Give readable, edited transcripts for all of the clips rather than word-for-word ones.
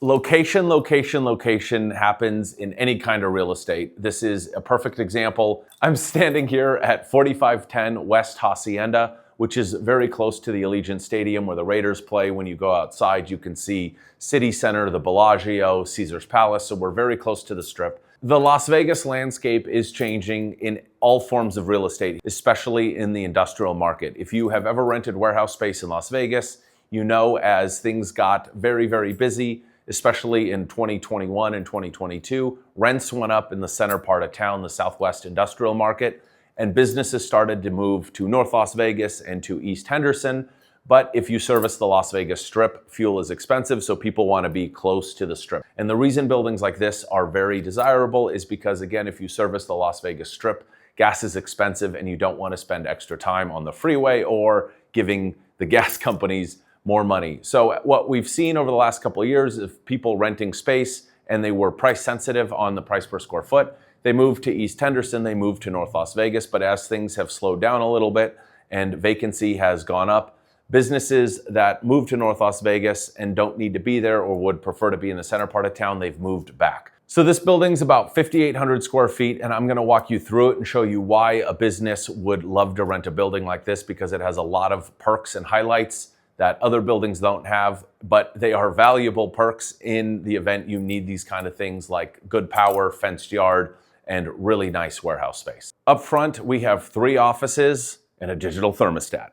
Location, location, location happens in any kind of real estate. This is a perfect example. I'm standing here at 4510 West Hacienda, which is very close to the Allegiant Stadium where the Raiders play. When you go outside, you can see City Center, the Bellagio, Caesar's Palace, so we're very close to the Strip. The Las Vegas landscape is changing in all forms of real estate, especially in the industrial market. If you have ever rented warehouse space in Las Vegas, you know as things got very, very busy, especially in 2021 and 2022, rents went up in the center part of town, the Southwest industrial market, and businesses started to move to North Las Vegas and to East Henderson. But if you service the Las Vegas Strip, fuel is expensive, so people want to be close to the Strip. And the reason buildings like this are very desirable is because, again, if you service the Las Vegas Strip, gas is expensive and you don't want to spend extra time on the freeway or giving the gas companies more money. So what we've seen over the last couple of years is people renting space, and they were price sensitive on the price per square foot. They moved to East Henderson, they moved to North Las Vegas, but as things have slowed down a little bit and vacancy has gone up, businesses that move to North Las Vegas and don't need to be there or would prefer to be in the center part of town, they've moved back. So this building's about 5,800 square feet, and I'm gonna walk you through it and show you why a business would love to rent a building like this, because it has a lot of perks and highlights that other buildings don't have, but they are valuable perks in the event you need these kind of things like good power, fenced yard, and really nice warehouse space. Up front, we have 3 offices and a digital thermostat.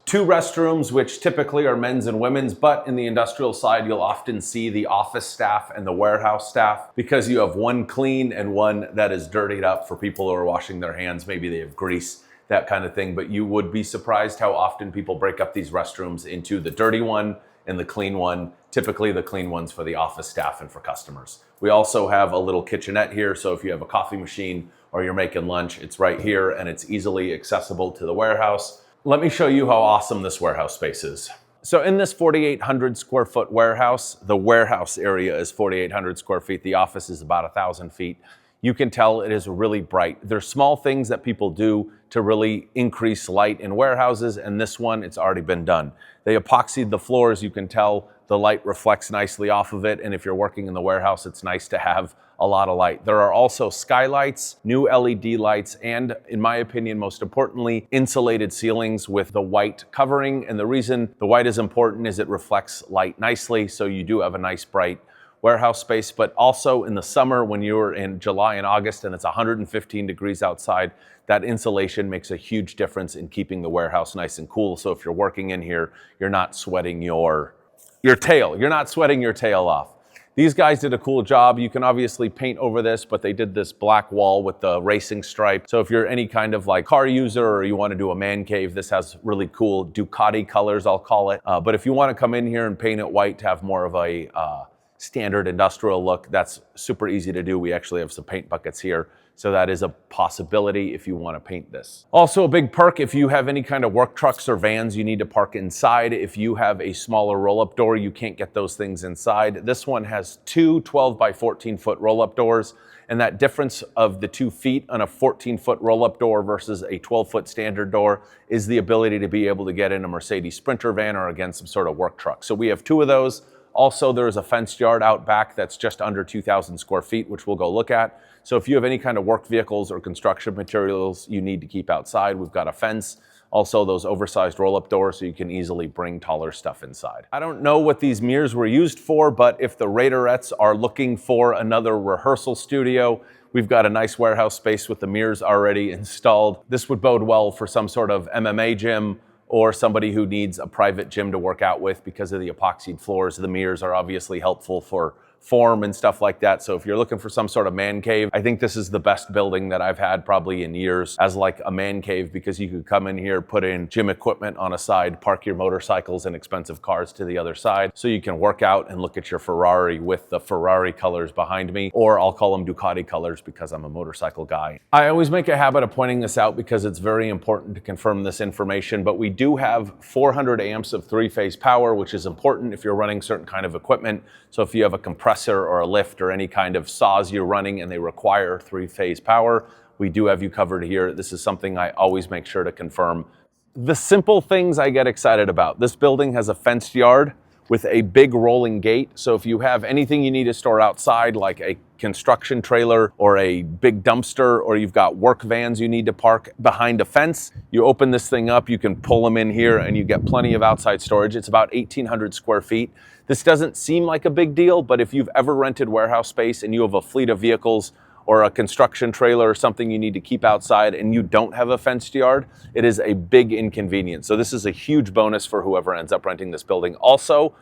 2 restrooms, which typically are men's and women's, but in the industrial side, you'll often see the office staff and the warehouse staff, because you have one clean and one that is dirtied up for people who are washing their hands. Maybe they have grease, that kind of thing, but you would be surprised how often people break up these restrooms into the dirty one and the clean one. Typically the clean one's for the office staff and for customers. We also have a little kitchenette here, so if you have a coffee machine or you're making lunch, it's right here and it's easily accessible to the warehouse. Let me show you how awesome this warehouse space is. So in this 4,800 square foot warehouse, the warehouse area is 4,800 square feet. The office is about 1,000 feet. You can tell it is really bright. There's small things that people do to really increase light in warehouses, and this one, it's already been done. They epoxied the floors. You can tell the light reflects nicely off of it, and if you're working in the warehouse, it's nice to have a lot of light. There are also skylights, new LED lights, and in my opinion, most importantly, insulated ceilings with the white covering. And the reason the white is important is it reflects light nicely, so you do have a nice bright warehouse space. But also in the summer, when you're in July and August and it's 115 degrees outside, that insulation makes a huge difference in keeping the warehouse nice and cool. So if you're working in here, you're not sweating your tail. You're not sweating your tail off. These guys did a cool job. You can obviously paint over this, but they did this black wall with the racing stripe. So if you're any kind of like car user or you want to do a man cave, this has really cool Ducati colors, I'll call it. But if you want to come in here and paint it white to have more of a standard industrial look, that's super easy to do. We actually have some paint buckets here, so that is a possibility if you want to paint this. Also a big perk, if you have any kind of work trucks or vans you need to park inside, if you have a smaller roll-up door, you can't get those things inside. This one has 2 12 by 14 foot roll-up doors, and that difference of the 2 feet on a 14-foot roll-up door versus a 12-foot standard door is the ability to be able to get in a Mercedes Sprinter van or, again, some sort of work truck. So we have 2 of those. Also, there's a fenced yard out back that's just under 2,000 square feet, which we'll go look at. So if you have any kind of work vehicles or construction materials you need to keep outside, we've got a fence. Also, those oversized roll-up doors so you can easily bring taller stuff inside. I don't know what these mirrors were used for, but if the Raiderettes are looking for another rehearsal studio, we've got a nice warehouse space with the mirrors already installed. This would bode well for some sort of MMA gym or somebody who needs a private gym to work out with because of the epoxied floors. The mirrors are obviously helpful for form and stuff like that. So if you're looking for some sort of man cave, I think this is the best building that I've had probably in years as like a man cave, because you could come in here, put in gym equipment on a side, park your motorcycles and expensive cars to the other side, so you can work out and look at your Ferrari with the Ferrari colors behind me, or I'll call them Ducati colors because I'm a motorcycle guy. I always make a habit of pointing this out because it's very important to confirm this information, but we do have 400 amps of 3-phase power, which is important if you're running certain kind of equipment. So if you have a compressor or a lift or any kind of saws you're running and they require 3-phase power, we do have you covered here. This is something I always make sure to confirm. The simple things I get excited about. This building has a fenced yard with a big rolling gate. So if you have anything you need to store outside, like a construction trailer or a big dumpster, or you've got work vans you need to park behind a fence, you open this thing up, you can pull them in here and you get plenty of outside storage. It's about 1,800 square feet. This doesn't seem like a big deal, but if you've ever rented warehouse space and you have a fleet of vehicles or a construction trailer or something you need to keep outside and you don't have a fenced yard, it is a big inconvenience. So this is a huge bonus for whoever ends up renting this building. Also,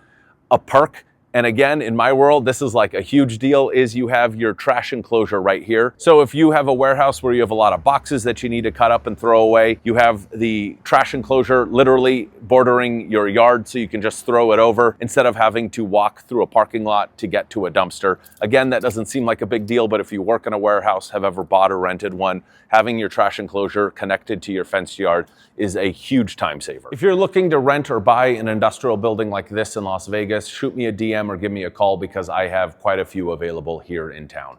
a perk, and again, in my world, this is like a huge deal, is you have your trash enclosure right here. So if you have a warehouse where you have a lot of boxes that you need to cut up and throw away, you have the trash enclosure literally bordering your yard, so you can just throw it over instead of having to walk through a parking lot to get to a dumpster. Again, that doesn't seem like a big deal, but if you work in a warehouse, have ever bought or rented one, having your trash enclosure connected to your fenced yard is a huge time saver. If you're looking to rent or buy an industrial building like this in Las Vegas, shoot me a DM or give me a call, because I have quite a few available here in town.